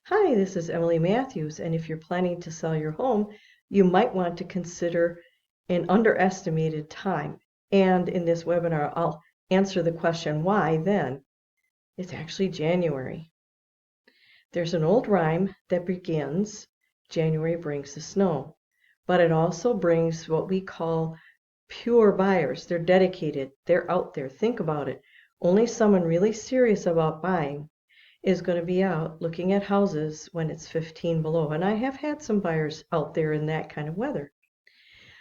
Hi, this is Emily Matthews, and if you're planning to sell your home, you might want to consider an underestimated time. And in this webinar, I'll answer the question, why then? It's actually January. There's an old rhyme that begins, January brings the snow, but it also brings what we call pure buyers. They're dedicated, they're out there. Think about it. Only someone really serious about buying is going to be out looking at houses when it's 15 below. And I have had some buyers out there in that kind of weather.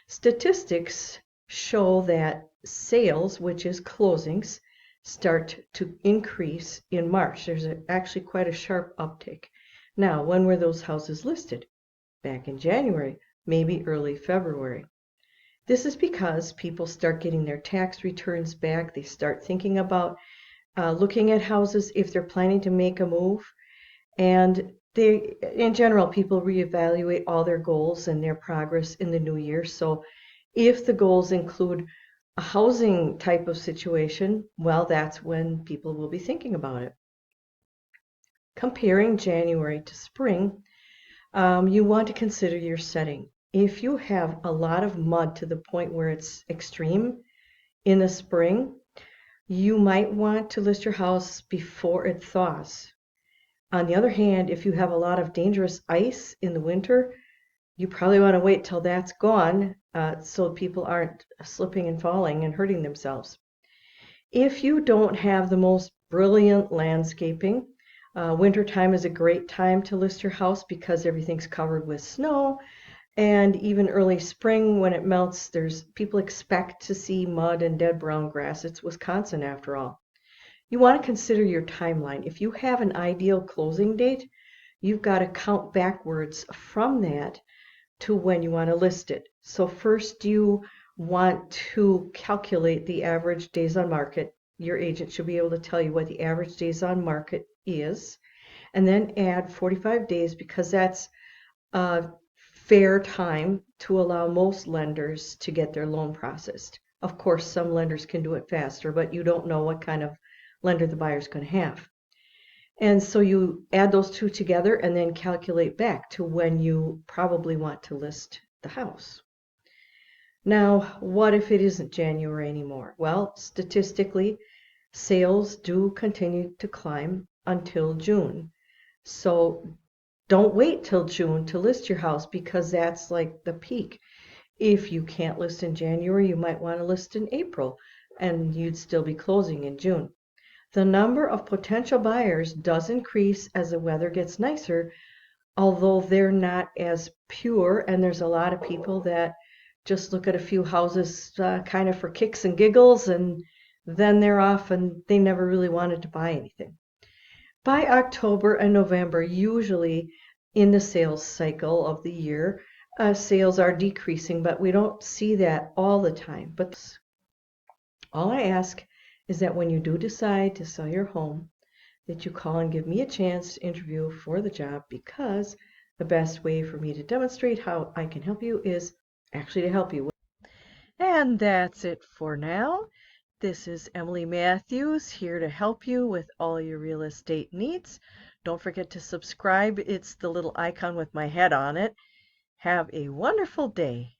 Statistics show that sales, which is closings, start to increase in March. There's actually quite a sharp uptick. Now, when were those houses listed? Back in January, maybe early February. This is because people start getting their tax returns back. They start thinking about looking at houses if they're planning to make a move. And in general, people reevaluate all their goals and their progress in the new year. So if the goals include a housing type of situation, well, that's when people will be thinking about it. Comparing January to spring, you want to consider your setting. If you have a lot of mud to the point where it's extreme in the spring, you might want to list your house before it thaws. On the other hand, if you have a lot of dangerous ice in the winter, you probably want to wait till that's gone so people aren't slipping and falling and hurting themselves. If you don't have the most brilliant landscaping, wintertime is a great time to list your house because everything's covered with snow. And even early spring, when it melts, people expect to see mud and dead brown grass. It's Wisconsin after all. You want to consider your timeline. If you have an ideal closing date, you've got to count backwards from that to when you want to list it. So first you want to calculate the average days on market. Your agent should be able to tell you what the average days on market is, and then add 45 days because that's a fair time to allow most lenders to get their loan processed. Of course, some lenders can do it faster, but you don't know what kind of lender the buyer's going to have. And so you add those two together and then calculate back to when you probably want to list the house. Now, what if it isn't January anymore? Well, statistically, sales do continue to climb until June. So don't wait till June to list your house because that's like the peak. If you can't list in January, you might want to list in April and you'd still be closing in June. The number of potential buyers does increase as the weather gets nicer, although they're not as pure, and there's a lot of people that just look at a few houses kind of for kicks and giggles, and then they're off and they never really wanted to buy anything. By October and November, usually in the sales cycle of the year, sales are decreasing, but we don't see that all the time. But all I ask is that when you do decide to sell your home, that you call and give me a chance to interview for the job, because the best way for me to demonstrate how I can help you is actually to help you. And that's it for now. This is Emily Matthews here to help you with all your real estate needs. Don't forget to subscribe. It's the little icon with my head on it. Have a wonderful day.